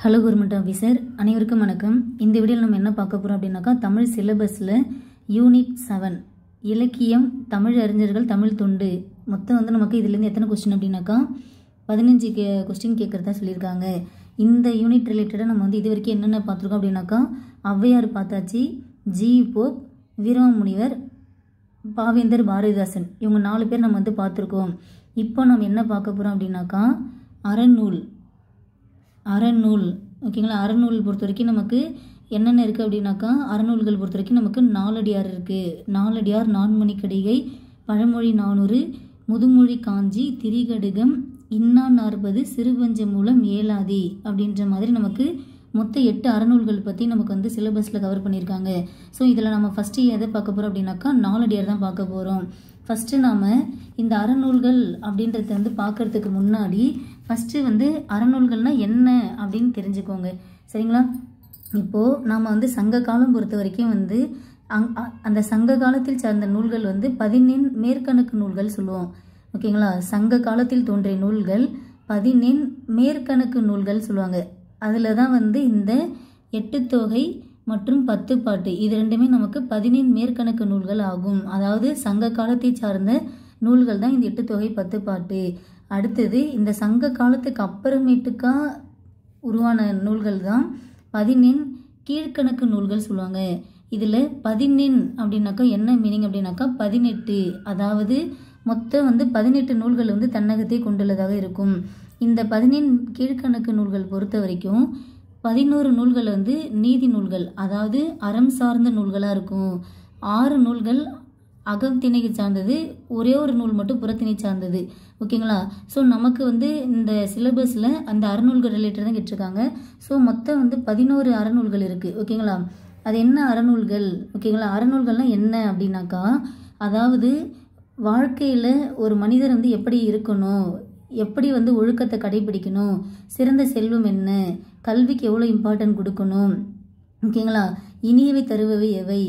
Hello government officer, அனைவருக்கும் வணக்கம். இந்த வீடியோவில் நம்ம என்ன பார்க்க போகிறோம் அப்படின்னாக்கா, தமிழ் சிலபஸில் யூனிட் 7 இலக்கியம், தமிழ் அறிஞர்கள், தமிழ் தொண்டு, மொத்தம் வந்து நமக்கு இதுலேருந்து எத்தனை கொஸ்டின் அப்படின்னாக்கா 15 கொஸ்டின் கேட்குறதா சொல்லியிருக்காங்க. இந்த யூனிட் ரிலேட்டடாக நம்ம வந்து இது வரைக்கும் என்னென்ன பார்த்துருக்கோம் அப்படின்னாக்கா, ஔவையார் பார்த்தாச்சு, ஜி போப், வீரமாமுனிவர், பாவேந்தர் பாரதிதாசன், இவங்க 4 பேர் நம்ம வந்து பார்த்துருக்கோம். இப்போ நம்ம என்ன பார்க்க போகிறோம் அப்படின்னாக்கா அறநூல் ஓகேங்களா. அறநூல் பொறுத்த வரைக்கும் நமக்கு என்னென்ன இருக்குது அப்படின்னாக்கா, அறநூல்கள் பொறுத்த வரைக்கும் நமக்கு நாலடியார் இருக்குது. நாலடியார், நான்மணிக்கடிகை, பழமொழி 400, முதுமொழி காஞ்சி, திரிகடுகம், இன்னா 40, சிறுபஞ்சமூலம், ஏலாதி அப்படின்ற மாதிரி நமக்கு மொத்தம் 8 அறநூல்கள் பற்றி நமக்கு வந்து சிலபஸில் கவர் பண்ணியிருக்காங்க. ஸோ இதில் நம்ம ஃபஸ்ட்டு எதை பார்க்க போகிறோம் அப்படின்னாக்கா, நாலடியார் தான் பார்க்க போகிறோம். ஃபஸ்ட்டு நாம் இந்த அறநூல்கள் அப்படின்றத வந்து பார்க்குறதுக்கு முன்னாடி ஃபஸ்ட்டு வந்து அறநூல்கள்னால் என்ன அப்படின்னு தெரிஞ்சுக்கோங்க, சரிங்களா. இப்போது நாம் வந்து சங்க காலம் பொறுத்த வரைக்கும் வந்து அந்த சங்க காலத்தில் சார்ந்த நூல்கள் வந்து 14 மேற்கணக்கு நூல்கள் சொல்லுவோம், ஓகேங்களா. சங்க காலத்தில் தோன்றிய நூல்கள் 14 மேற்கணக்கு நூல்கள் சொல்லுவாங்க. அதில் தான் வந்து இந்த 8 தொகை மற்றும் 10 பாட்டு, இது ரெண்டுமே நமக்கு 14 மேற்கணக்கு நூல்கள் ஆகும். அதாவது சங்க காலத்தை சார்ந்த நூல்கள் தான் இந்த 8 தொகை 10 பாட்டு. அடுத்தது இந்த சங்க காலத்துக்கு அப்புறமேட்டுக்கா உருவான நூல்கள் தான் 14 கீழ்கணக்கு நூல்கள் சொல்லுவாங்க. இதில் 14 அப்படின்னாக்கா என்ன மீனிங் அப்படின்னாக்கா 18, அதாவது மொத்தம் வந்து 18 நூல்கள் வந்து தன்னகத்தை கொண்டுள்ளதாக இருக்கும். இந்த 14 கீழ்கணக்கு நூல்கள் பொறுத்த வரைக்கும் 11 நூல்கள் வந்து நீதி நூல்கள், அதாவது அறம் சார்ந்த நூல்களாக இருக்கும். 6 நூல்கள் அகத்திணை சார்ந்தது, ஒரே ஒரு நூல் மட்டும் புறத்திணை சார்ந்தது, ஓகேங்களா. ஸோ நமக்கு வந்து இந்த சிலபஸில் அந்த அறநூல்கள் ரிலேட்டட் தான் கேட்டிருக்காங்க. ஸோ மொத்தம் வந்து 11 அறநூல்கள் இருக்குது, ஓகேங்களா. அது என்ன அறநூல்கள், ஓகேங்களா. அறநூல்கள்லாம் என்ன அப்படின்னாக்கா, அதாவது வாழ்க்கையில் ஒரு மனிதர் வந்து எப்படி இருக்கணும், எப்படி வந்து ஒழுக்கத்தை கடைபிடிக்கணும், சிறந்த செல்வம் என்ன, கல்விக்கு எவ்வளோ இம்பார்ட்டன்ட் கொடுக்கணும், ஓகேங்களா, இனியவை தருபவை எவை,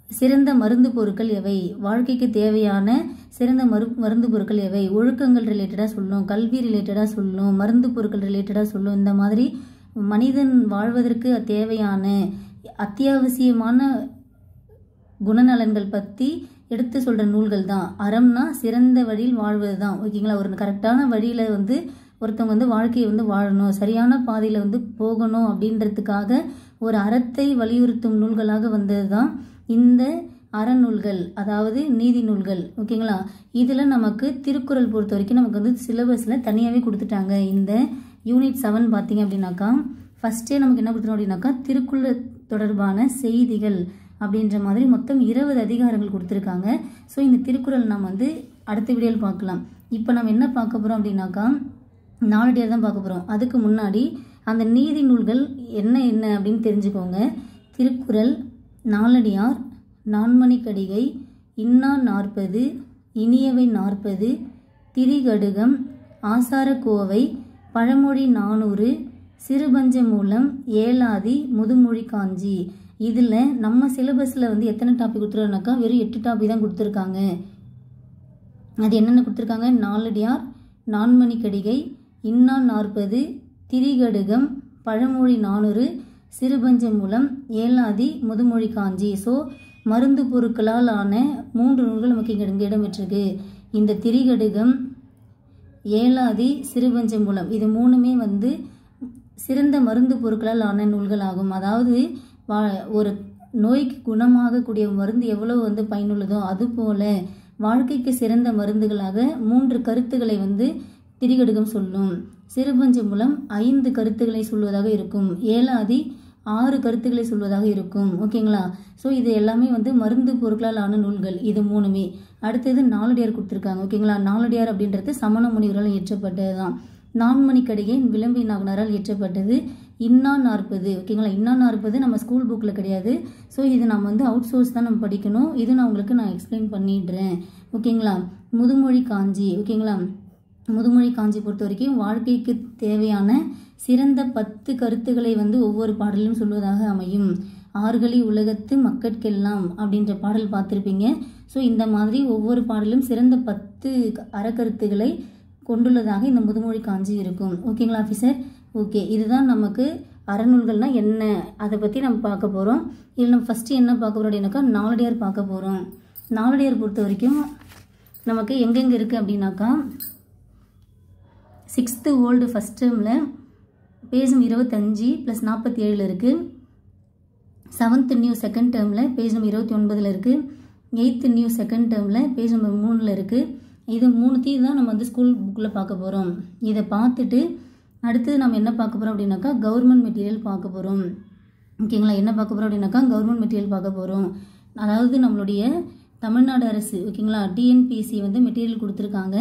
சிறந்த மருந்து பொருட்கள் எவை, வாழ்க்கைக்கு தேவையான சிறந்த மருந்து பொருட்கள் எவை, ஒழுக்கங்கள் ரிலேட்டடாக சொல்லணும், கல்வி ரிலேட்டடாக சொல்லணும், மருந்து பொருட்கள் ரிலேட்டடாக சொல்லணும். இந்த மாதிரி மனிதன் வாழ்வதற்கு தேவையான அத்தியாவசியமான குணநலன்கள் பற்றி எடுத்து சொல்கிற நூல்கள் தான். அறம்னா சிறந்த வழியில் வாழ்வது தான், ஓகேங்களா. ஒரு கரெக்டான வழியில் வந்து ஒருத்தவங்க வந்து வாழ்க்கையை வந்து வாழணும், சரியான பாதையில் வந்து போகணும் அப்படின்றதுக்காக ஒரு அறத்தை வலியுறுத்தும் நூல்களாக வந்தது தான் இந்த அறநூல்கள், அதாவது நீதி நூல்கள், ஓகேங்களா. இதில் நமக்கு திருக்குறள் பொறுத்த வரைக்கும் நமக்கு வந்து சிலபஸில் தனியாகவே கொடுத்துட்டாங்க. இந்த யூனிட் 7 பார்த்தீங்க அப்படின்னாக்கா, ஃபஸ்ட்டே நமக்கு என்ன கொடுத்துருவோம் அப்படின்னாக்கா, திருக்குறள் தொடர்பான செய்திகள் அப்படின்ற மாதிரி மொத்தம் 20 அதிகாரங்கள் கொடுத்துருக்காங்க. ஸோ இந்த திருக்குறள் நம்ம வந்து அடுத்த வீடியோவில் பார்க்கலாம். இப்போ நம்ம என்ன பார்க்க போகிறோம் அப்படின்னாக்கா, நாலடியார் தான் பார்க்க போகிறோம். அதுக்கு முன்னாடி அந்த நீதி நூல்கள் என்ன என்ன அப்படின்னு தெரிஞ்சுக்கோங்க. திருக்குறள், நாலடியார், நான்மணிக்கடிகை, இன்னா 40, இனியவை 40, திரிகடுகம், ஆசாரக்கோவை, பழமொழி 400, சிறுபஞ்சமூலம், ஏலாதி, முதுமொழி காஞ்சி. இதில் நம்ம சிலபஸில் வந்து எத்தனை டாபிக் கொடுத்துருக்காங்கனாக்கா, வெறும் 8 டாபிக் தான் கொடுத்துருக்காங்க. அது என்னென்ன கொடுத்துருக்காங்க, நாலடியார், நான்மணிக்கடிகை, இன்னா 40, திரிகடுகம், பழமொழி 400, சிறுபஞ்சமூலம், ஏலாதி, முதுமொழி காஞ்சி. ஸோ மருந்து பொருட்களால் ஆன 3 நூல்கள் நமக்கு இங்கே இடம்பெற்றிருக்கு. இந்த திரிகடுகம், ஏலாதி, சிறுபஞ்சமூலம், இது 3மே வந்து சிறந்த மருந்து பொருட்களால் ஆன நூல்கள் ஆகும். அதாவது ஒரு நோய்க்கு குணமாகக்கூடிய மருந்து எவ்வளோ வந்து பயனுள்ளதோ அதுபோல் வாழ்க்கைக்கு சிறந்த மருந்துகளாக 3 கருத்துக்களை வந்து திரிகடுகம் சொல்லும். சிறுபஞ்சமூலம் 5 கருத்துக்களை சொல்வதாக இருக்கும். ஏலாதி 6 கருத்துக்களை சொல்வதாக இருக்கும், ஓகேங்களா. ஸோ இது எல்லாமே வந்து மருந்து பொருட்களால் ஆன நூல்கள், இது 3மே. அடுத்தது நாலடியார் கொடுத்துருக்காங்க, ஓகேங்களா. நாலடியார் அப்படின்றது சமண முனிவரால் இயற்றப்பட்டது தான். நான்மணிக்கடிகை விளம்பி நாகனாரால் இயற்றப்பட்டது. இன்னா 40, ஓகேங்களா. இன்னா 40 நம்ம ஸ்கூல் புக்கில் கிடையாது. ஸோ இது நம்ம வந்து அவுட் சோர்ஸ் தான் நம்ம படிக்கணும். இது நான் உங்களுக்கு எக்ஸ்பிளைன் பண்ணிடுறேன், ஓகேங்களா. முதுமொழி காஞ்சி, ஓகேங்களா. முதுமொழி காஞ்சி பொறுத்த வரைக்கும் வாழ்க்கைக்கு தேவையான சிறந்த 10 கருத்துக்களை வந்து ஒவ்வொரு பாடலும் சொல்வதாக அமையும். ஆறுகளி உலகத்து மக்கட்கெல்லாம் அப்படின்ற பாடல் பார்த்துருப்பீங்க. ஸோ இந்த மாதிரி ஒவ்வொரு பாடலும் சிறந்த 10 அறக்கருத்துக்களை கொண்டுள்ளதாக இந்த முதுமொழி காஞ்சி இருக்கும், ஓகேங்களா ஆஃபீஸர். ஓகே, இதுதான் நமக்கு அறநூல்கள்னால் என்ன அதை பற்றி நம்ம பார்க்க போகிறோம். இதில் நம்ம ஃபஸ்ட்டு என்ன பார்க்க போகிறோம் அப்படின்னாக்கா நாலடியார் பார்க்க போகிறோம். நாலடியார் பொறுத்த வரைக்கும் நமக்கு எங்கெங்கே இருக்குது அப்படின்னாக்கா 6th ஓல்டு ஃபஸ்ட் டேர்மில் பேஜ் 25 + 47 இருக்குது. 7th நியூ செகண்ட் டேர்மில் பேஜ் நம்பர் 29 இருக்குது. 8th நியூ செகண்ட் டேர்மில் பேஜ் நம்பர் 3 இருக்குது. இது 3த்தையும் தான் நம்ம வந்து ஸ்கூல் புக்கில் பார்க்க போகிறோம். இதை பார்த்துட்டு அடுத்து நம்ம என்ன பார்க்க போகிறோம் அப்படின்னாக்கா கவர்மெண்ட் மெட்டீரியல் பார்க்க போகிறோம். ஓகேங்களா, என்ன பார்க்க போகிறோம் அப்படின்னாக்கா கவர்மெண்ட் மெட்டீரியல் பார்க்க போகிறோம். அதாவது நம்மளுடைய தமிழ்நாடு அரசு ஓகேங்களா டிஎன்பிஎஸ்சி வந்து மெட்டீரியல் கொடுத்துருக்காங்க.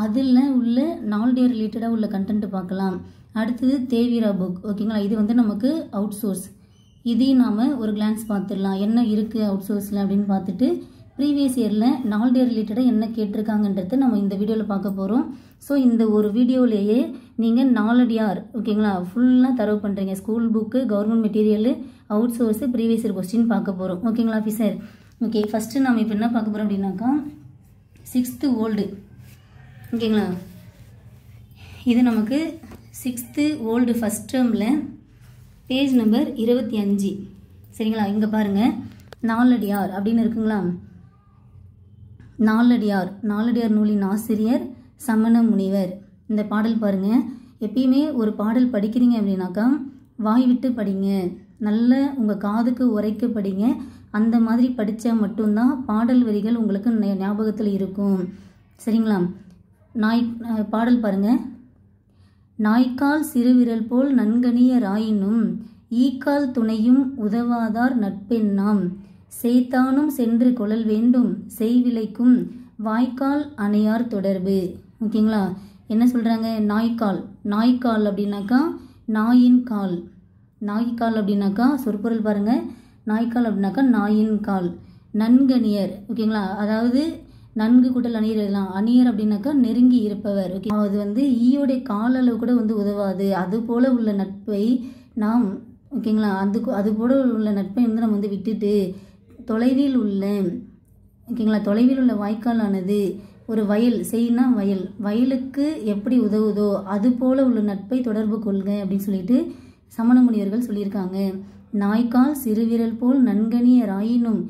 அதில் உள்ள நாலடியார் ரிலேட்டடாக உள்ள கண்டென்ட் பார்க்கலாம். அடுத்தது தேவீரா புக் ஓகேங்களா, இது வந்து நமக்கு அவுட் சோர்ஸ். இதையும் நாம் ஒரு கிளான்ஸ் பார்த்துடலாம் என்ன இருக்குது அவுட் சோர்ஸில் அப்படின்னு பார்த்துட்டு ப்ரீவியஸ் இயரில் நாலடியார் ரிலேட்டடாக என்ன கேட்டிருக்காங்கன்றது நம்ம இந்த வீடியோவில் பார்க்க போகிறோம். ஸோ இந்த ஒரு வீடியோவிலேயே நீங்கள் நாலடியார் ஓகேங்களா ஃபுல்லாக தரவு பண்ணுறீங்க. School book, government material, out source, previous year question பார்க்க போகிறோம். ஓகேங்களா ஆஃபீஸர்? ஓகே, ஃபஸ்ட்டு நம்ம இப்போ என்ன பார்க்க போகிறோம் அப்படின்னாக்கா 6th ஓல்டு ஓகேங்களா. இது நமக்கு 6th ஓல்டு ஃபஸ்ட் டேர்மில் பேஜ் நம்பர் 25 சரிங்களா. இங்கே பாருங்கள் நாலடியார் அப்படின்னு இருக்குங்களா. நாலடியார் நூலின் ஆசிரியர் சமண முனிவர். இந்த பாடல் பாருங்கள். எப்பயுமே ஒரு பாடல் படிக்கிறீங்க அப்படின்னாக்கா வாய் விட்டு படிங்க, நல்ல உங்கள் காதுக்கு உரைக்க படிங்க. அந்த மாதிரி படித்தா மட்டும்தான் பாடல் வரிகள் உங்களுக்கு ஞாபகத்தில் இருக்கும் சரிங்களா. பாடல் பாருங்கள். நாய்க்கால் சிறுவிரல் போல் நன்கனிய ராயினும் ஈக்கால் துணையும் உதவாதார் நட்பெண்ணாம் செய்தானும் சென்று கொள்ளல் வேண்டும் செய்விலைக்கும் வாய்க்கால் அணையார் தொடர்பு. ஓகேங்களா, என்ன சொல்கிறாங்க? நாய்க்கால் அப்படின்னாக்கா நாயின் கால். நாய்க்கால் அப்படின்னாக்கா சொற்பொருள் பாருங்கள். நாய்க்கால் அப்படின்னாக்கா நாயின் கால். நன்கணியர் ஓகேங்களா, அதாவது நன்கு கூட்டல் அணியர் எழுதலாம். அணியர் அப்படின்னாக்கா நெருங்கி இருப்பவர். ஓகே, அது வந்து ஈயோடைய கால அளவு கூட வந்து உதவாது. அது போல உள்ள நட்பை நாம் ஓகேங்களா அது போல உள்ள நட்பை வந்து நம்ம வந்து விட்டுட்டு தொலைவில் உள்ள வாய்க்காலானது ஒரு வயல் செய்யினா வயலுக்கு எப்படி உதவுதோ அது போல உள்ள நட்பை தொடர்பு கொள்க அப்படின்னு சொல்லிட்டு சமண முனிவர்கள் சொல்லியிருக்காங்க. நாய்க்கால் சிறுவிரல் போல் நன்கனிய ராயினும்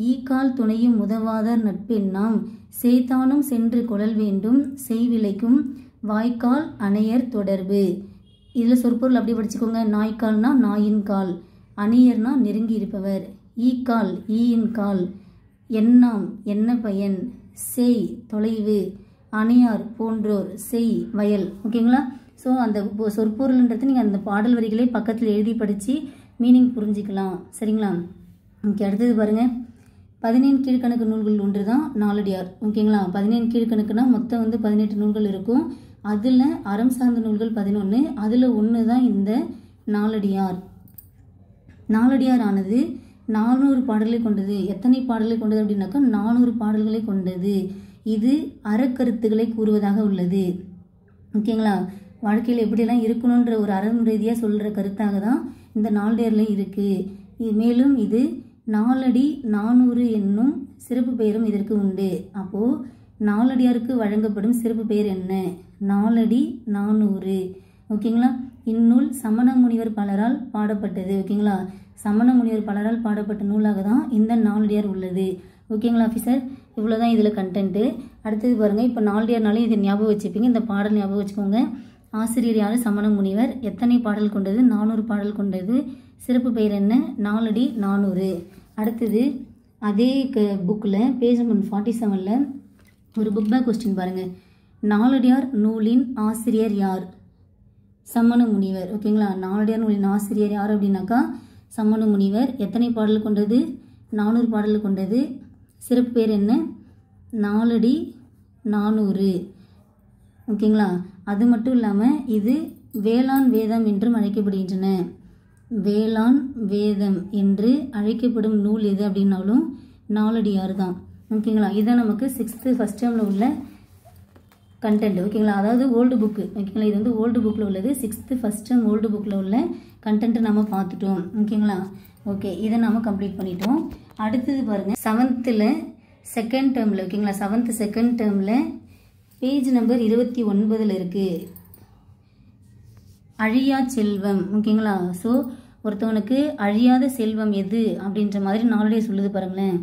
ஈக்கால் துணையும் உதவாதார் நட்பெண்ணாம் செய்தானும் சென்று கொள்ளல் வேண்டும் செய்விலைக்கும் வாய்க்கால் அணையர் தொடர்பு. இதில் சொற்பொருள் அப்படி படிச்சுக்கோங்க. நாய்க்கால்னா நாயின் கால், அணியர்னா நெருங்கி இருப்பவர், ஈக்கால் ஈயின் கால், எண்ணாம் என்ன பயன், செய் தொலைவு, அணையார் போன்றோர், செய் வயல். ஓகேங்களா. ஸோ அந்த சொற்பொருள்ன்றது நீங்கள் அந்த பாடல் வரிகளை பக்கத்தில் எழுதி படித்து மீனிங் புரிஞ்சிக்கலாம் சரிங்களா. ஓகே, அடுத்தது பாருங்கள். 17 கீழ்கணக்கு நூல்கள் ஒன்று தான் நாலடியார். ஓகேங்களா, 17 கீழ்கணக்குனா மொத்தம் வந்து 18 நூல்கள் இருக்கும். அதில் அறம் சார்ந்த நூல்கள் 11, அதில் ஒன்று தான் இந்த நாலடியார். நாலடியார் ஆனது 400 பாடல்களை கொண்டது. எத்தனை பாடல்களை கொண்டது அப்படின்னாக்கா 400 பாடல்களை கொண்டது. இது அறக்கருத்துக்களை கூறுவதாக உள்ளது. ஓகேங்களா, வாழ்க்கையில் எப்படியெல்லாம் இருக்கணுன்ற ஒரு அறம் ரீதியாக சொல்கிற கருத்தாக தான் இந்த நாலடியாரில் இருக்குது. மேலும் இது நாலடி 400 என்னும் சிறப்பு பெயரும் இதற்கு உண்டு. அப்போது நாலடியாருக்கு வழங்கப்படும் சிறப்பு பெயர் என்ன? நாலடி 400. ஓகேங்களா. இந்நூல் சமண முனிவர் பலரால் பாடப்பட்டது. ஓகேங்களா, சமண முனிவர் பலரால் பாடப்பட்ட நூலாக தான் இந்த நாலடியார் உள்ளது. ஓகேங்களா ஆஃபீஸர், இவ்வளோதான் இதில் கண்டென்ட்டு. அடுத்தது பாருங்கள். இப்போ நாலடியார்னாலே இதை ஞாபகம் வச்சுப்பீங்க. இந்த பாடல் ஞாபகம் வச்சுக்கோங்க. ஆசிரியர் யார்? சமண முனிவர். எத்தனை பாடல் கொண்டது? 400 பாடல் கொண்டது. சிறப்பு பெயர் என்ன? நாலடி 400. அடுத்தது அதே புக்கில் பேஜ் நம்பர் 47 ஒரு புக் பேக் கொஸ்டின் பாருங்கள். நாலடியார் நூலின் ஆசிரியர் யார்? சமண முனிவர். ஓகேங்களா, நாலடியார் நூலின் ஆசிரியர் யார் அப்படின்னாக்கா சமண முனிவர். எத்தனை பாடல் கொண்டது? 400 பாடல் கொண்டது. சிறப்பு பேர் என்ன? நாலடி 400. ஓகேங்களா, அது மட்டும் இல்லாமல் இது வேளாண் வேதம் என்றும் அழைக்கப்படுகின்றன. வேளாண் வேதம் என்று அழைக்கப்படும் நூல் எது அப்படின்னாலும் நாலடியார் தான். ஓகேங்களா, இதுதான் நமக்கு 6th ஃபஸ்ட் டேர்மில் உள்ள கண்டென்ட். ஓகேங்களா, அதாவது ஓல்டு புக்கு. ஓகேங்களா, இது வந்து ஓல்டு புக்கில் உள்ளது. 6th ஃபஸ்ட் டேர்ம் ஓல்டு புக்கில் உள்ள கண்டென்ட்டை நம்ம பார்த்துட்டோம். ஓகேங்களா. ஓகே, இதை நம்ம கம்ப்ளீட் பண்ணிட்டோம். அடுத்தது பாருங்கள். 7th செகண்ட் டேர்மில் ஓகேங்களா 7th செகண்ட் டேர்மில் பேஜ் நம்பர் 29 இருக்குது. அழியா செல்வம். ஓகேங்களா? ஸோ ஒருத்தவனுக்கு அழியாத செல்வம் எது அப்படின்ற மாதிரி நாளடியார் சொல்லுது பாருங்களேன்.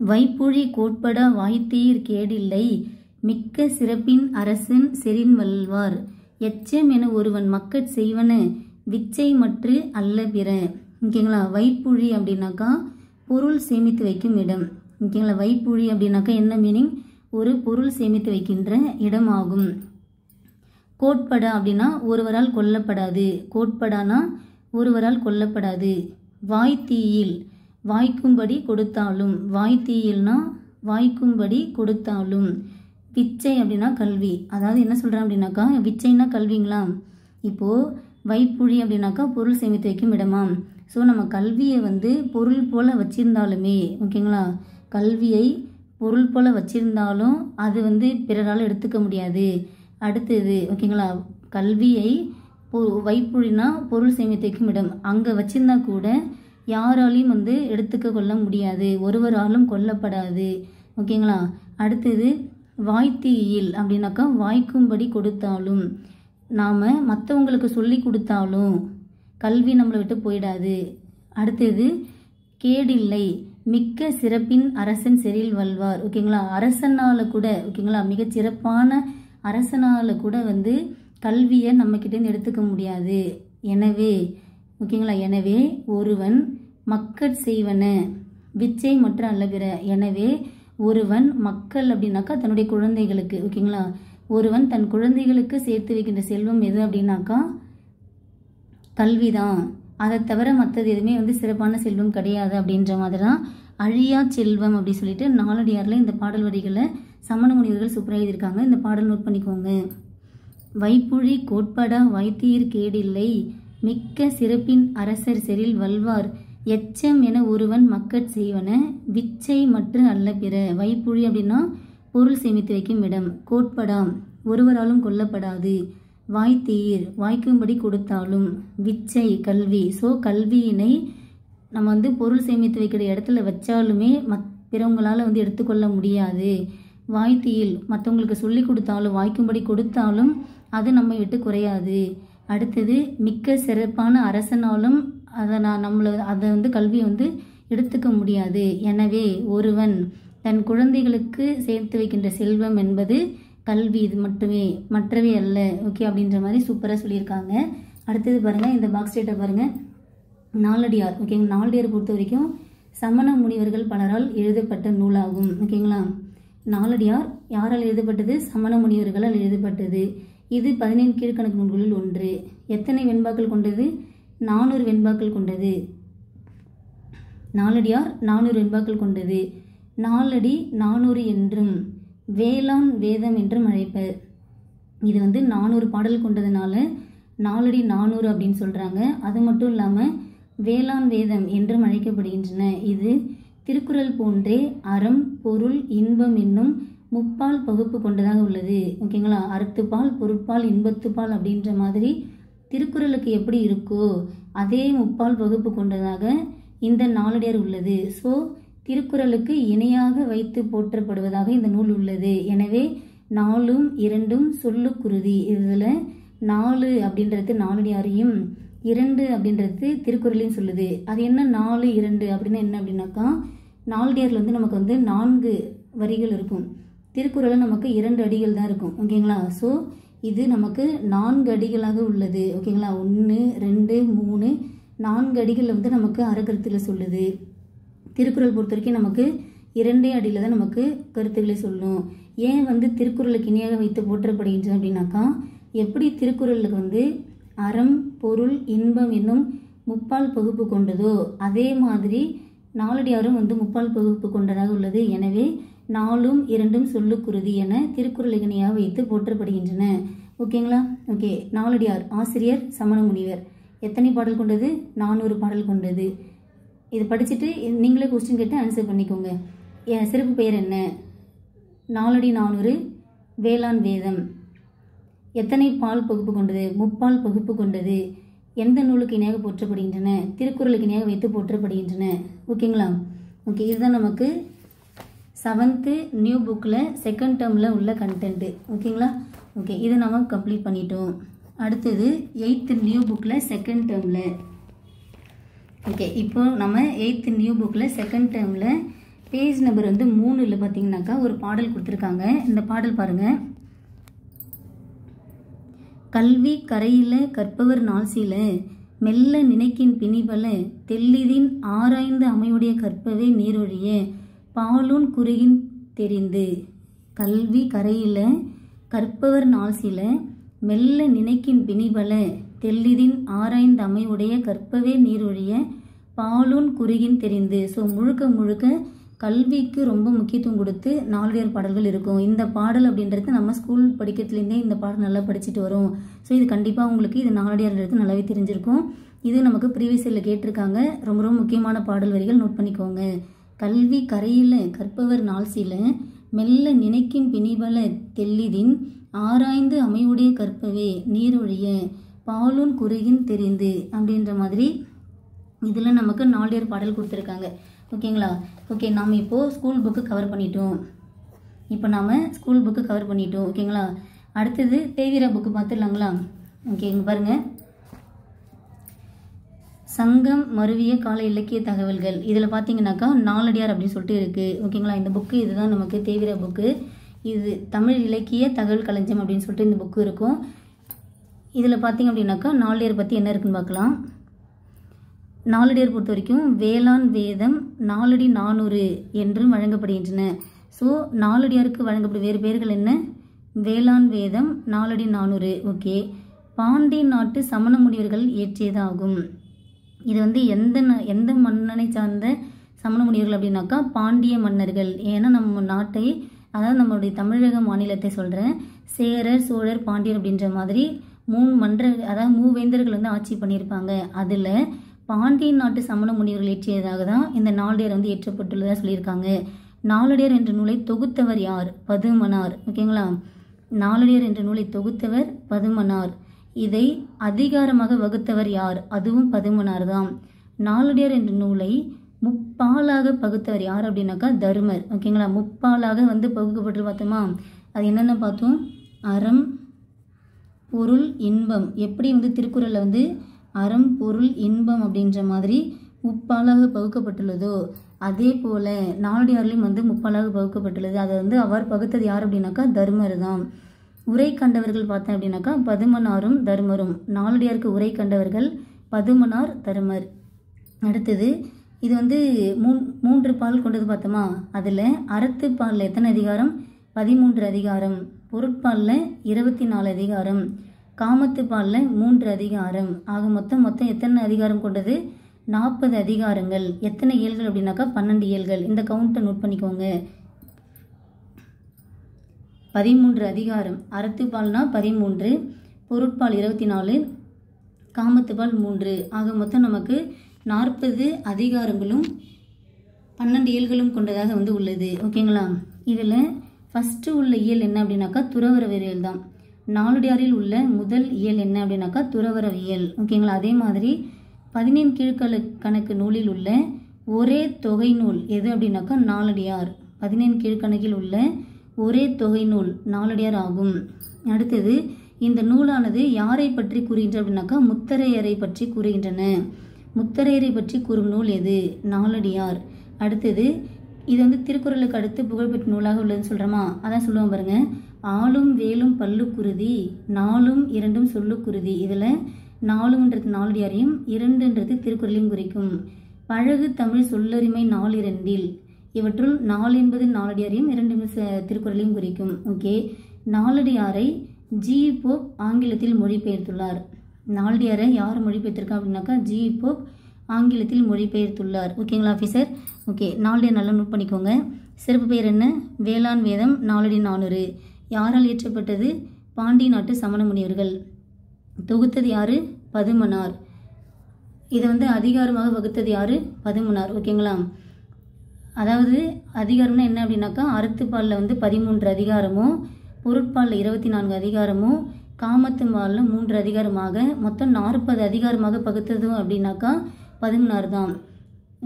வைப்புழி கோட்பட வாய்த்தீர் கேடில்லை மிக்க சிறப்பின் அரசன் செறின் வல்வார் எச்சம் என ஒருவன் மக்கட் செய்வன விச்சை மற்று அல்ல பிற. ஓகேங்களா? வைப்புழி அப்படின்னாக்கா பொருள் சேமித்து வைக்கும் இடம். ஓகேங்களா? வைப்புழி அப்படின்னாக்கா என்ன மீனிங்? ஒரு பொருள் சேமித்து வைக்கின்ற இடமாகும். கோட்பட அப்படின்னா ஒருவரால் கொல்லப்படாது. கோட்படானா ஒருவரால் கொல்லப்படாது. வாய்த்தீயில் வாய்க்கும்படி கொடுத்தாலும். வாய்த்தீயில்னா வாய்க்கும்படி கொடுத்தாலும். விச்சை அப்படின்னா கல்வி. அதாவது என்ன சொல்கிறேன் அப்படின்னாக்கா விச்சைனா கல்விங்களா? இப்போது வைப்புழி அப்படின்னாக்கா பொருள் சேமித்து வைக்கும் இடமா? ஸோ நம்ம கல்வியை வந்து பொருள் போல் வச்சிருந்தாலுமே, ஓகேங்களா, கல்வியை பொருள் போல் வச்சிருந்தாலும் அது வந்து பிறரால் எடுத்துக்க முடியாது. அடுத்தது ஓகேங்களா, கல்வியை வைப்புழினா பொருள் சேமித்து வைக்கும் இடம், அங்கே வச்சிருந்தா கூட யாராலையும் வந்து எடுத்துக்க கொள்ள முடியாது, ஒருவராலும் கொல்லப்படாது. ஓகேங்களா? அடுத்தது வாய்த்தீயில் அப்படின்னாக்கா வாய்க்கும்படி கொடுத்தாலும். நாம் மற்றவங்களுக்கு சொல்லி கொடுத்தாலும் கல்வி நம்மளை விட்டு போயிடாது. அடுத்தது கேடில்லை மிக்க சிறப்பின் அரசன் செறில் வல்வார். ஓகேங்களா? அரசனால் கூட, ஓகேங்களா, மிகச்சிறப்பான அரசனால் கூட வந்து கல்வியை நம்மக்கிட்டேருந்து எடுத்துக்க முடியாது. எனவே ஓகேங்களா, எனவே ஒருவன் மக்கட் செய்வன விச்சை மற்றும் அல்ல பிற. எனவே ஒருவன் மக்கள் அப்படின்னாக்கா தன்னுடைய குழந்தைகளுக்கு, ஓகேங்களா, ஒருவன் தன் குழந்தைகளுக்கு சேர்த்து வைக்கின்ற செல்வம் எது அப்படின்னாக்கா கல்விதான். அதை தவிர மற்றது எதுவுமே வந்து சிறப்பான செல்வம் கிடையாது அப்படின்ற மாதிரி தான் அழியா செல்வம் அப்படி சொல்லிட்டு நாலடியாரில் இந்த பாடல் வரிகளை சமண முனிவர்கள் சூப்பராக எழுதியிருக்காங்க. இந்த பாடல் நோட் பண்ணிக்கோங்க. வைப்புழி கோட்பட வாய்த்தீர் கேடில்லை மிக்க சிறப்பின் அரசர் செறில் வல்வார் எச்சம் என ஒருவன் மக்கட் செய்வன விச்சை மற்றும் அல்ல பிற. வைப்புழி அப்படின்னா பொருள் சேமித்து வைக்கும் இடம். கோட்படாம் ஒருவராலும் கொல்லப்படாது. வாய்த்தீர் வாய்க்கும்படி கொடுத்தாலும். விச்சை கல்வி. ஸோ கல்வியினை நம்ம வந்து பொருள் சேமித்து வைக்கிற இடத்துல வச்சாலுமே பிறவங்களால் வந்து எடுத்துக்கொள்ள முடியாது. வாய்த்தீயில் மற்றவங்களுக்கு சொல்லி கொடுத்தாலும் வாய்க்கும்படி கொடுத்தாலும் அது நம்மை விட்டு குறையாது. அடுத்தது மிக்க சிறப்பான அரசனாலும் அதை வந்து கல்வியை வந்து எடுத்துக்க முடியாது. எனவே ஒருவன் தன் குழந்தைகளுக்கு சேர்த்து வைக்கின்ற செல்வம் என்பது கல்வி, இது மட்டுமே, மற்றவே அல்ல. ஓகே, அப்படின்ற மாதிரி சூப்பராக சொல்லியிருக்காங்க. அடுத்தது பாருங்கள், இந்த பாக்ஸ் டேட்டை பாருங்கள். நாலடியார். ஓகேங்க, நாலடியார் பொறுத்த வரைக்கும் சமண முனிவர்கள் பலரால் எழுதப்பட்ட நூலாகும். ஓகேங்களா? நாலடியார் யாரால் எழுதப்பட்டது? சமண முனிவர்களால் எழுதப்பட்டது. இது 17 கீழ்கணக்கு நூல்களில் ஒன்று. எத்தனை வெண்பாக்கள் கொண்டது? 400 வெண்பாக்கள் கொண்டது. நாலடியார் 400 வெண்பாக்கள் கொண்டது. நாலடி 400 என்றும் வேளாண் வேதம் என்றும் அழைப்பர். இது வந்து 400 பாடல் கொண்டதுனால நாலடி 400 அப்படின்னு சொல்கிறாங்க. அது மட்டும் இல்லாமல் வேளாண் வேதம் என்றும் அழைக்கப்படுகின்றன. இது திருக்குறள் போன்றே அறம் பொருள் இன்பம் என்னும் முப்பால் பகுப்பு கொண்டதாக உள்ளது. ஓகேங்களா? அறத்துப்பால் பொருட்பால் இன்பத்துப்பால் அப்படின்ற மாதிரி திருக்குறளுக்கு எப்படி இருக்கோ அதே முப்பால் வகுப்பு கொண்டதாக இந்த நாலடியார் உள்ளது. ஸோ திருக்குறளுக்கு இணையாக வைத்து போற்றப்படுவதாக இந்த நூல் உள்ளது. எனவே 4ம் 2ம் சொல்லுக்குருதி. இதில் 4 அப்படின்றது நாலடியாரையும் 2 அப்படின்றது திருக்குறளையும் சொல்லுது. அது என்ன 4, 2 அப்படின்னா என்ன அப்படின்னாக்கா, நாலடியாரில் வந்து நமக்கு வந்து 4 வரிகள் இருக்கும். திருக்குறளில் நமக்கு 2 அடிகள் தான் இருக்கும். ஓகேங்களா? ஸோ இது நமக்கு 4 அடிகளாக உள்ளது. ஓகேங்களா? 1, 2, 3, 4 அடிகள் வந்து நமக்கு அறக்கருத்தில் சொல்லுது. திருக்குறள் பொறுத்த வரைக்கும் நமக்கு 2 அடியில் தான் நமக்கு கருத்துக்களை சொல்லும். ஏன் வந்து திருக்குறளுக்கு இணையாக வைத்து போற்றப்படுகின்றன அப்படின்னாக்கா, எப்படி திருக்குறளுக்கு வந்து அறம் பொருள் இன்பம் என்னும் முப்பால் பகுப்பு கொண்டதோ அதே மாதிரி நாலடியாரும் வந்து முப்பால் பகுப்பு கொண்டதாக உள்ளது. எனவே 4ம் 2ம் சொல்லுக்குருதி என திருக்குறளுக்கு இணையாக வைத்து போற்றப்படுகின்றன. ஓகேங்களா? ஓகே, நாலடியார் ஆசிரியர் சமண முனிவர். எத்தனை பாடல் கொண்டது? 400 பாடல் கொண்டது. இது படிச்சுட்டு நீங்களே கொஸ்டின் கேட்டு ஆன்சர் பண்ணிக்கோங்க. என் சிறப்பு பெயர் என்ன? நாலடி 400 வேளாண் வேதம். எத்தனை பால் பகுப்பு கொண்டது? முப்பால் பகுப்பு கொண்டது. எந்த நூலுக்கு இணையாக போற்றப்படுகின்றன? திருக்குறளுக்கு இணையாக வைத்து போற்றப்படுகின்றன. ஓகேங்களா? ஓகே, இதுதான் நமக்கு 7th நியூ புக்கில் 2nd டேர்மில் உள்ள கண்டென்ட்டு. ஓகேங்களா? ஓகே, இது நம்ம கம்ப்ளீட் பண்ணிட்டோம். அடுத்தது 8th நியூ புக்கில் செகண்ட் டேர்மில். ஓகே, இப்போ நம்ம 8th நியூ புக்கில் செகண்ட் டேர்மில் பேஜ் நம்பர் வந்து 3ல் பார்த்தீங்கன்னாக்கா ஒரு பாடல் கொடுத்துருக்காங்க. இந்த பாடல் பாருங்கள். கல்வி கரையில கற்பவர் நாசில மெல்ல நினைக்கின் பிணிபல தெல்லிதின் ஆராய்ந்து அமையுடைய கற்பவே நீரொழிய பாலூன் குறுகின் தெரிந்து. கல்வி கரையில கற்பவர் நாசில மெல்ல நினைக்கின் பிணிபல தெல்லிதின் ஆராய்ந்து அமையுடைய கற்பவே நீரொழிய பாலூன் குறுகின் தெரிந்து. ஸோ முழுக்க முழுக்க கல்விக்கு ரொம்ப முக்கியத்துவம் கொடுத்து நாலடியார் பாடல்கள் இருக்கும். இந்த பாடல் அப்படின்றது நம்ம ஸ்கூல் படிக்கிறதுலேருந்தே இந்த பாடல் நல்லா படிச்சுட்டு வரும். ஸோ இது கண்டிப்பாக உங்களுக்கு இது நாலடியார்ன்றது நல்லாவே தெரிஞ்சிருக்கும். இது நமக்கு ப்ரீவியஸ் இயரில் கேட்டிருக்காங்க. ரொம்ப ரொம்ப முக்கியமான பாடல் வரிகள் நோட் பண்ணிக்கோங்க. கல்வி கரையில் கற்பவர் நாள்சில மெல்ல நினைக்கும் பிணிபல தெல்லிதின் ஆராய்ந்து அமைவுடைய கற்பவே நீரொழிய பாலூன் குறுகின் தெரிந்து அப்படின்ற மாதிரி இதில் நமக்கு நாலடியார் பாடல் கொடுத்துருக்காங்க. ஓகேங்களா? ஓகே, நாம் இப்போது ஸ்கூல் புக்கு கவர் பண்ணிட்டோம். ஓகேங்களா? அடுத்தது தேவிரா புக்கு பார்த்துடலாங்களா? ஓகே, இங்கே பாருங்கள். சங்கம் மருவிய கால இலக்கிய தகவல்கள். இதில் பார்த்தீங்கன்னாக்கா நாலடியார் அப்படின்னு சொல்லிட்டு இருக்குது. ஓகேங்களா? இந்த புக்கு இதுதான் நமக்கு தேவிரா புக்கு. இது தமிழ் இலக்கிய தகவல் களஞ்சியம் அப்படின்னு சொல்லிட்டு இந்த புக்கு இருக்கும். இதில் பார்த்தீங்க அப்படின்னாக்கா நாலடியார் பற்றி என்ன இருக்குன்னு பார்க்கலாம். நாலடியார் பொறுத்த வரைக்கும் வேளாண் வேதம் நாலடி 400 என்றும் வழங்கப்படுகின்றன. ஸோ நாலடியாருக்கு வழங்கப்படும் வேறு பெயர்கள் என்ன? வேளாண் வேதம் நாலடி 400. ஓகே, பாண்டிய நாட்டு சமண முனிவர்கள் இயற்றியதாகும். இது வந்து எந்த மன்னனை சார்ந்த சமண முனிவர்கள் அப்படின்னாக்கா பாண்டிய மன்னர்கள். ஏன்னா நம்ம நாட்டை, அதாவது நம்மளுடைய தமிழக மாநிலத்தை சொல்கிறேன், சேரர் சோழர் பாண்டியர் அப்படின்ற மாதிரி மூவேந்தர்கள் வந்து ஆட்சி பண்ணியிருப்பாங்க. அதில் பாண்டிய நாட்டு சமண முனிவர்கள் இயற்றியதாக தான் இந்த நாலடியார் வந்து இயற்றப்பட்டுள்ளதாக சொல்லியிருக்காங்க. நாலடியார் என்ற நூலை தொகுத்தவர் யார்? பதுமனார். ஓகேங்களா? நாலடியார் என்ற நூலை தொகுத்தவர் பதுமனார். இதை அதிகாரமாக வகுத்தவர் யார்? அதுவும் பதுமனார் தான். நாலடியார் என்ற நூலை முப்பாலாக பகுத்தவர் யார் அப்படின்னாக்கா தருமர். ஓகேங்களா? முப்பாலாக வந்து பகுக்கப்பட்டு பார்த்தோமா? அது என்னென்ன பார்த்தோம்? அறம் பொருள் இன்பம். எப்படி வந்து திருக்குறளில் வந்து அறம் பொருள் இன்பம் அப்படின்ற மாதிரி முப்பாலாக பகுக்கப்பட்டுள்ளதோ அதே போல் நாலடியார்லையும் வந்து முப்பாலாக பகுக்கப்பட்டுள்ளது. அதை வந்து அவர் பகுத்தது யார் அப்படின்னாக்கா தர்மர் தான். உரை கண்டவர்கள் பார்த்தேன் அப்படின்னாக்கா பதுமனாரும் தர்மரும். நாலடியாருக்கு உரை கண்டவர்கள் பதுமனார் தர்மர். அடுத்தது இது வந்து 3 பால் கொண்டது பார்த்தோமா? அதில் அறத்துப்பாலில் எத்தனை அதிகாரம்? 13 அதிகாரம். பொருட்பாலில் 24 அதிகாரம். காமத்துப்பாலில் 3 அதிகாரம். ஆக மொத்தம் எத்தனை அதிகாரம் கொண்டது? 40 அதிகாரங்கள். எத்தனை இயல்கள் அப்படின்னாக்கா 12 இயல்கள். இந்த கவுண்ட்டை நோட் பண்ணிக்கோங்க. 13 அதிகாரம். அறத்துப்பால்னா 13, பொருட்பால் 24, காமத்துப்பால் 3. ஆக மொத்தம் நமக்கு 40 அதிகாரங்களும் 12 இயல்களும் கொண்டதாக வந்து உள்ளது. ஓகேங்களா? இதில் ஃபஸ்ட்டு உள்ள இயல் என்ன அப்படின்னாக்கா துறவரவியல் தான். நாலடியாரில் உள்ள முதல் இயல் என்ன அப்படின்னாக்கா துறவரவியல். ஓகேங்களா? அதே மாதிரி 15 கீழ்கணக்கு நூலில் உள்ள ஒரே தொகை நூல் எது அப்படின்னாக்கா நாலடியார். 15 கீழ்கணக்கில் உள்ள ஒரே தொகை நூல் நாலடியார் ஆகும். அடுத்தது இந்த நூலானது யாரை பற்றி கூறுகின்ற அப்படின்னாக்கா முத்தரையரை பற்றி கூறுகின்றன. முத்தரையரை பற்றி கூறும் நூல் எது? நாலடியார். அடுத்தது இது வந்து திருக்குறளுக்கு அடுத்து புகழ்பெற்ற நூலாக உள்ளதுன்னு சொல்கிறோமா? அதான் சொல்லுவோம் பாருங்க. ஆளும் வேலும் பல்லு குருதி, 4ம் 2ம் சொல்லு குருதி. இதில் 4ன்றது நாலடியாரையும் 2ன்றது திருக்குறளையும் குறிக்கும். பழகு தமிழ் சொல்லறிமை 4 இவற்றுள் 4 என்பது நாலடியாரையும் 2 என்பது திருக்குறளையும் குறிக்கும். ஓகே, நாலடியாரை ஜி போப் ஆங்கிலத்தில் மொழிபெயர்த்துள்ளார். நாலடியாரை யார் மொழிபெயர்த்திருக்கா அப்படின்னாக்கா ஜி போப் ஆங்கிலத்தில் மொழிபெயர்த்துள்ளார். ஓகேங்களா ஆஃபீஸர்? ஓகே, நாலடியார் நல்லா நோட் பண்ணிக்கோங்க. சிறப்பு பெயர் என்ன? வேளாண் வேதம் நாலடி 400. யாரால் இயற்றப்பட்டது? பாண்டிய நாட்டு சமண முனிவர்கள். தொகுத்தது யாரு? பதுமனார். இதை வந்து அதிகாரமாக வகுத்தது யாரு? பதுமனார். ஓகேங்களா? அதாவது அதிகாரம்னா என்ன அப்படின்னாக்கா அறத்துப்பாலில் வந்து 13 அதிகாரமும், பொருட்பாலில் 24 அதிகாரமும், காமத்துப்பாலில் 3 அதிகாரமாக மொத்தம் 40 அதிகாரமாக பகுத்ததும் அப்படின்னாக்கா பதுமனார் தான்.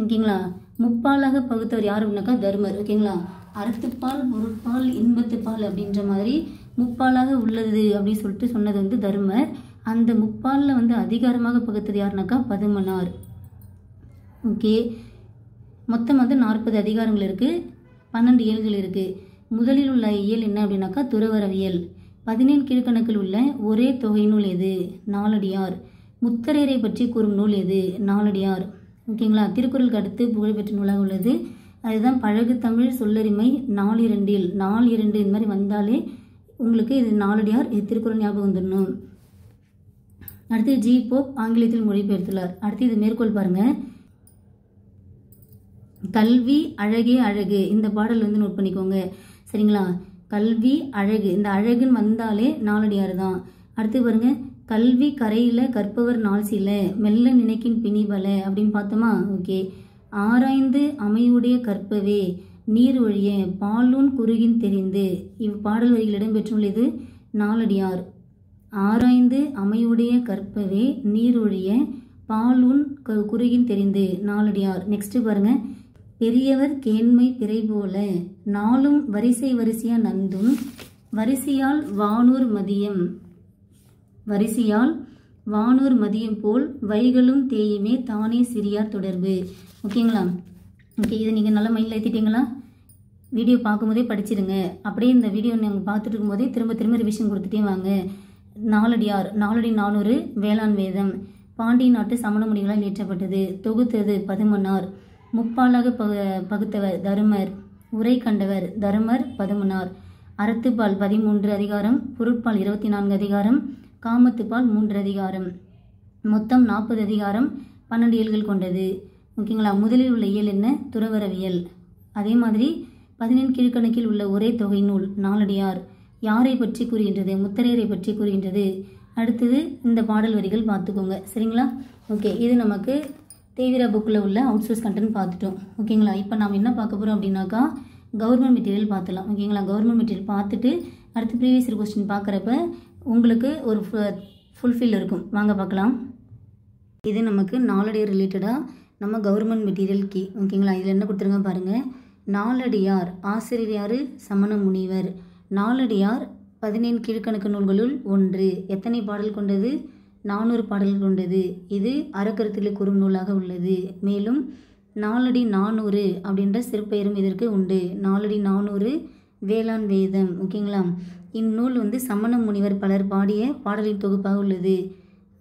ஓகேங்களா? முப்பாலாக பகுத்தவர் யார் அப்படின்னாக்கா தர்மர். ஓகேங்களா? அறத்துப்பால் பொருட்பால் இன்பத்துப்பால் அப்படின்ற மாதிரி முப்பாலாக உள்ளது அப்படின்னு சொல்லிட்டு சொன்னது வந்து தர்மர். அந்த முப்பாலில் வந்து அதிகாரமாக பகுத்தது யாருனாக்கா பதுமனார். ஓகே, மொத்தம் வந்து 40 அதிகாரங்கள் இருக்குது, 12 இயல்கள் இருக்குது. முதலில் உள்ள இயல் என்ன அப்படின்னாக்கா துறவரவியல். 17 கீழ்கணக்கில் உள்ள ஒரே தொகை நூல் எது? நாலடியார். முத்தரையரை பற்றி கூறும் நூல் எது? நாலடியார். ஓகேங்களா. திருக்குறளுக்கு அடுத்து புகழ்பெற்ற நூலாக உள்ளது. அதுதான் பழகு தமிழ் சொல்லறிமை 4:2 4:2 இந்த மாதிரி வந்தாலே உங்களுக்கு இது நாலடியார், இது திருக்குறள் ஞாபகம் வந்துடணும். அடுத்து ஜி போப் ஆங்கிலத்தில் மொழிபெயர்த்துள்ளார். அடுத்து இது மேற்கோள் பாருங்க. கல்வி அழகே அழகு, இந்த பாடல் வந்து நோட் பண்ணிக்கோங்க சரிங்களா. கல்வி அழகு, இந்த அழகுன்னு வந்தாலே நாலடியார் தான். அடுத்து பாருங்க, கல்வி கரையில கற்பவர் நாள் சில மெல்ல நினைக்கின் பிணிபல அப்படின்னு பார்த்தோமா. ஓகே, ஆராய்ந்து அமைவுடைய கற்பவே நீர் ஒழிய பாலூன் குறுகின் தெரிந்து, இவ்பாடல் வரிகள் இடம்பெற்றுள்ளது நாலடியார். ஆராய்ந்து அமைவுடைய கற்பவே நீர் ஒழிய பாலூன் குறுகின் தெரிந்து, நாலடியார். நெக்ஸ்ட் பாருங்க, பெரியவர் கேண்மை பிறை போல நாளும் வரிசை வரிசையா நந்தும் வரிசையால் வானூர் மதியம், வரிசையால் வானூர் மதியம் போல் வைகளும் தேயுமே தானே சிறியார் தொடர்பு. ஓகேங்களா. ஓகே, இதை நீங்கள் நல்லா மைண்டில் ஏற்றிட்டீங்களா? வீடியோ பார்க்கும்போதே படிச்சிருங்க. அப்படியே இந்த வீடியோ நீங்கள் பார்த்துட்டு இருக்கும்போதே திரும்ப திரும்ப ரிவிஷன் கொடுத்துட்டே வாங்க. நாலடியார், நாலடி 400 வேளாண் வேதம், பாண்டிய நாட்டு சமண முனிகளால் இயற்றப்பட்டது. தொகுத்தது பதுமனார். முப்பாலாக பகுத்தவர் தருமர். உரை கண்டவர் தருமர் பதுமனார். அறத்துப்பால் 13 அதிகாரம், பொருட்பால் 24 அதிகாரம், காமத்துப்பால் 3 அதிகாரம், மொத்தம் 40 அதிகாரம், 12 இயல்கள் கொண்டது. ஓகேங்களா. முதலில் உள்ள இயல் என்ன? துறவரவியல். அதே மாதிரி 17 கீழ்கணக்கில் உள்ள ஒரே தொகை நூல் நாலடியார். யாரை பற்றி கூறுகின்றது? முத்தரையரை பற்றி கூறுகின்றது. அடுத்தது இந்த பாடல் வரிகள் பார்த்துக்கோங்க சரிங்களா. ஓகே, இது நமக்கு தேவிரா புக்கில் உள்ள அவுட்சோர்ஸ் கண்டென்ட் பார்த்துட்டோம். ஓகேங்களா. இப்போ நாம் என்ன பார்க்க போகிறோம் அப்படின்னாக்கா கவர்மெண்ட் மெட்டீரியல் பார்த்துலாம். ஓகேங்களா. கவர்மெண்ட் மெட்டீரியல் பார்த்துட்டு அடுத்து ப்ரீவியஸ் இயர் கொஸ்டின் பார்க்குறப்ப உங்களுக்கு ஒரு ஃபுல்ஃபில் இருக்கும். வாங்க பார்க்கலாம். இது நமக்கு நாலடியார் ரிலேட்டடாக நம்ம கவர்மெண்ட் மெட்டீரியல் கீ. ஓகேங்களா. இதில் என்ன கொடுத்துருங்க பாருங்கள். நாலடியார் ஆசிரியர் யார்? சமண முனிவர். நாலடியார் 17 கீழ்கணக்கு நூல்களுள் ஒன்று. எத்தனை பாடல் கொண்டது? 400 பாடல்கள் கொண்டது. இது அறக்கருத்துக்களை கூறும் நூலாக உள்ளது. மேலும் நாலடி 400 அப்படின்ற சிறப்பெயரும் இதற்கு உண்டு. நாலடி 400 வேளாண் வேதம். ஓகேங்களா. இந்நூல் வந்து சமண முனிவர் பலர் பாடிய பாடலின் தொகுப்பாக உள்ளது.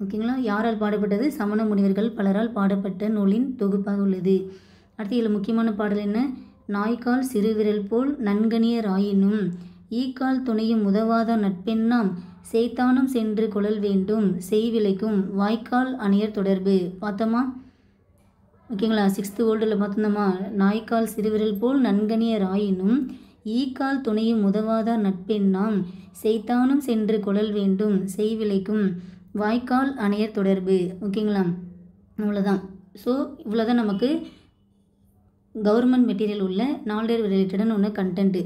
ஓகேங்களா. யாரால் பாடப்பட்டது? சமண முனிவர்கள் பலரால் பாடப்பட்ட நூலின் தொகுப்பாக உள்ளது. அடுத்து இதில் முக்கியமான பாடல் என்ன? நாய்க்கால் சிறுவிரல் போல் நன்கனியர் ஆயினும் ஈக்கால் துணையும் உதவாத நட்பெண்ணாம் செய்தானம் சென்று கொள்ளல் வேண்டும் செய்விலைக்கும் வாய்க்கால் அணியர் தொடர்பு. பார்த்தோமா? ஓகேங்களா. 6th ஓல்டில் பார்த்தோம்மா. நாய்க்கால் சிறுவிரல் போல் நன்கனியர் ஆயினும் ஈக்கால் துணையும் உதவாத நட்பெண்ணாம் செய்தானம் சென்று கொள்ளல் வேண்டும் செய்விலைக்கும் வாய்க்கால் அணையர் தொடர்பு. ஓகேங்களா. அவ்வளோதான். ஸோ இவ்வளோதான் நமக்கு கவர்மெண்ட் மெட்டீரியல் உள்ள நாலடியார் ரிலேட்டடான ஒன்று கண்டென்ட்டு.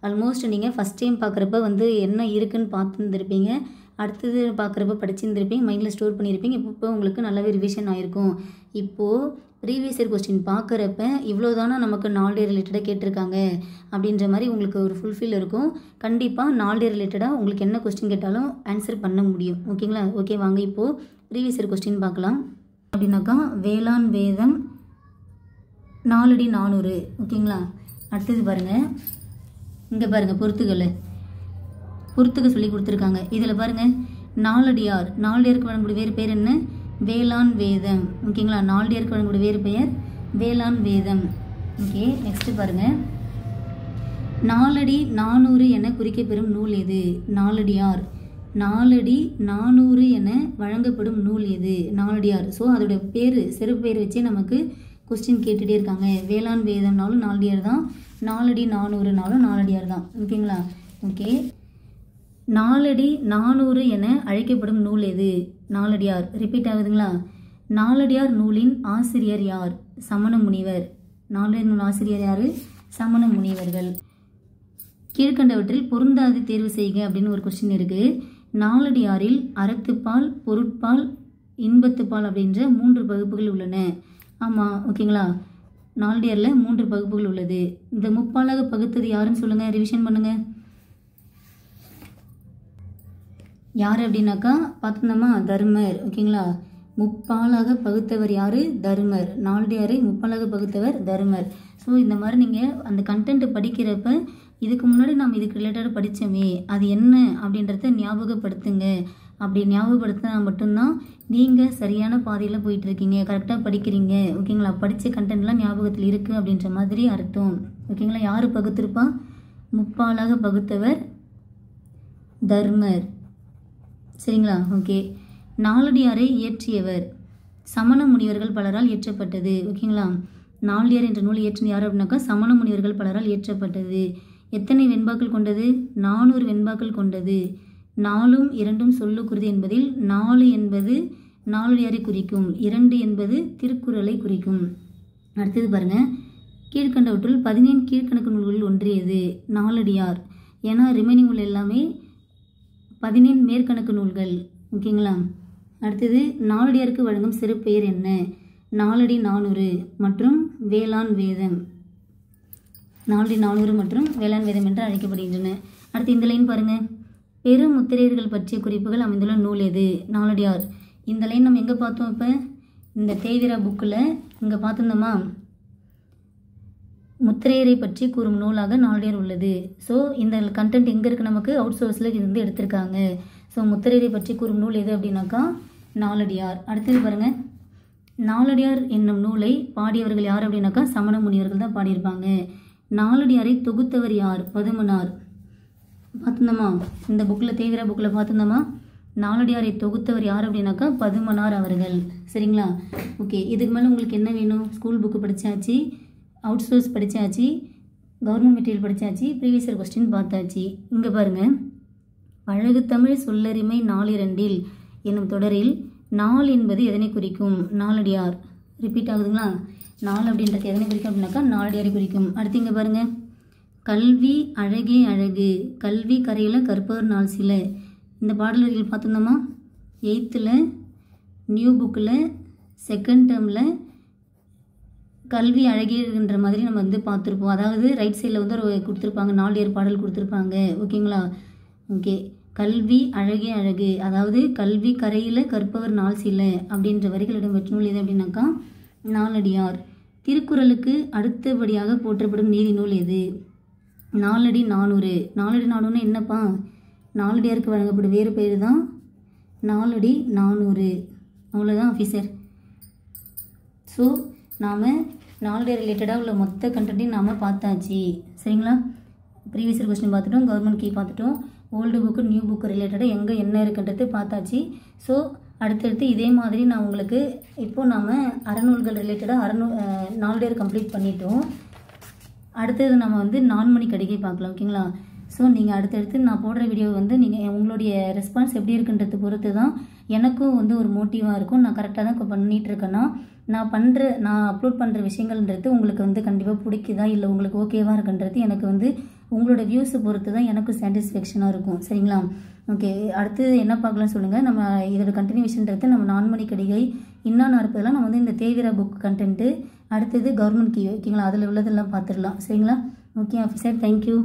ஆல்மோஸ்ட் நீங்கள் ஃபஸ்ட் டைம் பார்க்குறப்ப வந்து என்ன இருக்குன்னு பார்த்துருந்துருப்பீங்க, அடுத்தது பார்க்குறப்ப படிச்சுருந்துருப்பீங்க, மைண்டில் ஸ்டோர் பண்ணியிருப்பீங்க. இப்போ உங்களுக்கு நல்லாவே ரிவிஷன் ஆகிருக்கும். இப்போது ப்ரீவியஸ் இயர் கொஸ்டின் பார்க்குறப்ப இவ்வளோ தானே நமக்கு நாலடியார் ரிலேட்டடாக கேட்டிருக்காங்க அப்படின்ற மாதிரி உங்களுக்கு ஒரு ஃபுல்ஃபில் இருக்கும். கண்டிப்பாக நாலடியார் ரிலேட்டடாக உங்களுக்கு என்ன கொஸ்டின் கேட்டாலும் ஆன்சர் பண்ண முடியும். ஓகேங்களா. ஓகே, வாங்க இப்போது ப்ரீவியஸ் இயர் கொஸ்டின் பார்க்கலாம். அப்படின்னாக்கா வேளாண் வேதம் நாலடி 400. ஓகேங்களா. அடுத்தது பாருங்கள், இங்கே பாருங்கள், பொறுத்துக்க சொல்லி கொடுத்துருக்காங்க. இதில் பாருங்கள், நாலடியார், நாலடியாருக்கு வழங்கக்கூடிய வேறு பேர் என்ன? வேளாண் வேதம். ஓகேங்களா. நாலடியாருக்கு வழங்கக்கூடிய வேறு பெயர் வேளாண் வேதம். ஓகே, நெக்ஸ்ட்டு பாருங்கள், நாலடி 400 என குறிக்கப்பெறும் நூல் எது? நாலடியார். நாலடி 400 என வழங்கப்படும் நூல் எது? நாலடியார். ஸோ அதோடைய பேர் சிறப்பு பேர் வச்சே நமக்கு கொஸ்டின் கேட்டுகிட்டே இருக்காங்க. வேளாண் வேதம்னாலும் நாலடியார் தான், நாலடி 400னாலும் நாலடியார் தான். ஓகேங்களா. ஓகே, நாலடி 400 என அழைக்கப்படும் நூல் எது? நாலடியார். ரிப்பீட் ஆகுதுங்களா. நாலடியார் நூலின் ஆசிரியர் யார்? சமண முனிவர். நாலடியார் நூல் ஆசிரியர் யார்? சமண முனிவர்கள். கீழ்கண்டவற்றில் பொருந்தாது தேர்வு செய்க அப்படின்னு ஒரு கொஸ்டின் இருக்குது. நாலடியாரில் அறத்துப்பால், பொருட்பால், இன்பத்துப்பால் அப்படின்ற 3 பகுப்புகள் உள்ளன. ஆமாம். ஓகேங்களா. நாலடியாரில் 3 பகுப்புகள் உள்ளது. இந்த முப்பாலாக பகுத்தது யாருன்னு சொல்லுங்கள், ரிவிஷன் பண்ணுங்கள். யார் அப்படின்னாக்கா பார்த்துருந்தோமா தர்மர். ஓகேங்களா, முப்பாலாக பகுத்தவர் யார்? தர்மர். நாலடியாரை முப்பாலாக பகுத்தவர் தர்மர். ஸோ இந்த மாதிரி நீங்கள் அந்த கண்டென்ட் படிக்கிறப்ப இதுக்கு முன்னாடி நம்ம இதுக்கு ரிலேட்டடாக படித்தோமே அது என்ன அப்படின்றத ஞாபகப்படுத்துங்க. அப்படி ஞாபகப்படுத்தினா மட்டும்தான் நீங்கள் சரியான பாதையில் போயிட்டுருக்கீங்க, கரெக்டாக படிக்கிறீங்க. ஓகேங்களா, படித்த கண்டென்ட்லாம் ஞாபகத்தில் இருக்குது அப்படின்ற மாதிரி அர்த்தம். ஓகேங்களா, யார் பகுத்திருப்பா? முப்பாலாக பகுத்தவர் தர்மர். சரிங்களா, ஓகே. நாலடியாரை இயற்றியவர் சமண முனிவர்கள் பலரால் இயற்றப்பட்டது. ஓகேங்களா, நாலடியார் என்ற நூல் இயற்றின யார் அப்படின்னாக்கா சமண முனிவர்கள் பலரால் இயற்றப்பட்டது. எத்தனை வெண்பாக்கள் கொண்டது? 400 வெண்பாக்கள் கொண்டது. 4ம் 2ம் சொல்லுக்குருதி என்பதில் 4 என்பது நாலடியாரை குறிக்கும், 2 என்பது திருக்குறளை குறிக்கும். அடுத்தது பாருங்க, கீழ்கண்டவற்றுள் 15 கீழ்கணக்கு நூல்களில் ஒன்றியது நாலடியார். ஏன்னா ரிமைனிங் உள்ள எல்லாமே 15 மேற்கணக்கு நூல்கள். ஓகேங்களா, அடுத்தது நாலடியாருக்கு வழங்கும் சிறப்பெயர் என்ன? நாலடி 400 மற்றும் வேளாண் வேதம். நாலடி 400 மற்றும் வேளாண் வேதம் என்று அழைக்கப்படுகின்றன. அடுத்து இந்த லைன் பாருங்க, பெரும் முத்திரையர்கள் பற்றிய குறிப்புகள் அமைந்துள்ள நூல் எது? நாலடியார். இந்த லைன் நம்ம எங்கே பார்த்தோம்? இப்போ இந்த தேவிரா புக்கில் இங்கே பார்த்துருந்தோமா? முத்திரையரை பற்றி கூறும் நூலாக நாலடியார் உள்ளது. ஸோ இந்த கண்டென்ட் எங்கே இருக்குது? நமக்கு அவுட் சோர்ஸில் இருந்து எடுத்திருக்காங்க. ஸோ முத்திரையரை பற்றி கூறும் நூல் எது அப்படின்னாக்கா நாலடியார். அடுத்தது பாருங்கள், நாலடியார் என்னும் நூலை பாடியவர்கள் யார் அப்படின்னாக்கா சமண முனிவர்கள் தான் பாடியிருப்பாங்க. நாலடியாரை தொகுத்தவர் யார்? பதுமனார். பார்த்துருந்தோமா? இந்த புக்கில் தேவிரா புக்கில் பார்த்துருந்தோமா? நாலடியாரை தொகுத்தவர் யார் அப்படின்னாக்கா பதுமனார் அவர்கள். சரிங்களா, ஓகே. இதுக்கு மேலே உங்களுக்கு என்ன வேணும்? ஸ்கூல் புக்கு படித்தாச்சு, அவுட் சோர்ஸ் படித்தாச்சு, கவர்மெண்ட் மெட்டீரியல் படித்தாச்சு, ப்ரீவியஸ் இயர் கொஸ்டின் பார்த்தாச்சு. இங்கே பாருங்கள், அழகு தமிழ் சொல்லறிமை 4 என்னும் தொடரில் 4 என்பது எதனை குறிக்கும்? நாலடியார். ரிப்பீட் ஆகுதுங்களா? 4 அப்படின்றது எதனை குறிக்கும் அப்படின்னாக்கா நாலடியாரை குறிக்கும். அடுத்து இங்கே பாருங்கள், கல்வி அழகே அழகு, கல்வி கரையில் கற்பவர் நாள் சில. இந்த பாடல் வரிகள் பார்த்துருந்தோமா? 8th நியூ புக்கில் 2nd டேர்மில் கல்வி அழகேன்ற மாதிரி நம்ம வந்து பார்த்துருப்போம். அதாவது ரைட் சைடில் வந்து ஒரு கொடுத்துருப்பாங்க, நாலடியார் பாடல் கொடுத்துருப்பாங்க. ஓகேங்களா, ஓகே. கல்வி அழகே அழகு, அதாவது கல்வி கரையில் கற்பவர் நாள் சில அப்படின்ற வரிகள் இடம்பெற்ற நூல் எது அப்படின்னாக்கா நாலடியார். திருக்குறளுக்கு அடுத்தபடியாக போற்றப்படும் நீதி நூல் எது? நாலடி 400. நாலடி 400 என்னப்பா? நாலடியாருக்கு வழங்கப்படும் வேறு பேர் தான் நாலடி 400. அவ்வளோதான் ஆஃபீஸர். ஸோ நாம் நாலடியார் ரிலேட்டடாக உள்ள மொத்த கண்டென்ட்டையும் நாம் பார்த்தாச்சு. சரிங்களா, ப்ரீவியஸ் இயர் கொஸ்டின் பார்த்துட்டோம், கவர்மெண்ட் கீ பார்த்துட்டோம், ஓல்டு புக்கு நியூ புக்கு ரிலேட்டடாக எங்கே என்ன இருக்குன்றது பார்த்தாச்சு. ஸோ அடுத்தடுத்து இதே மாதிரி நான் உங்களுக்கு இப்போது நாம் அறநூல்கள் ரிலேட்டடாக நாலடியார் கம்ப்ளீட் பண்ணிட்டோம். அடுத்தது நம்ம வந்து 4 மணி கடிகை பார்க்கலாம். ஓகேங்களா, ஸோ நீங்கள் அடுத்தடுத்து நான் போடுற வீடியோ வந்து நீங்கள் உங்களுடைய ரெஸ்பான்ஸ் எப்படி இருக்குன்றது பொறுத்து தான் எனக்கும் வந்து ஒரு மோட்டிவாக இருக்கும். நான் கரெக்டாக தான் இப்போ பண்ணிகிட்ருக்கேன்னா நான் அப்லோட் பண்ணுற விஷயங்கள்ன்றது உங்களுக்கு வந்து கண்டிப்பாக பிடிக்குதா இல்லை உங்களுக்கு ஓகேவாக இருக்குன்றது எனக்கு வந்து உங்களோட வியூஸை பொறுத்து தான் எனக்கும் சாட்டிஸ்ஃபேக்ஷனாக இருக்கும். சரிங்களா, ஓகே. அடுத்து என்ன பார்க்கலாம்னு சொல்லுங்கள். நம்ம இதோட கண்டினியூஷன்றது நம்ம 4 மணி கடிகை இன்னும் இருப்பதெல்லாம் நம்ம வந்து இந்த தேவிரா புக் கண்டென்ட்டு, அடுத்தது கவர்மெண்ட் கீ. ஓகேங்களா, அதில் உள்ளதெல்லாம் பார்த்துடலாம். சரிங்களா, ஓகே ஆஃபீஸர், தேங்க்யூ.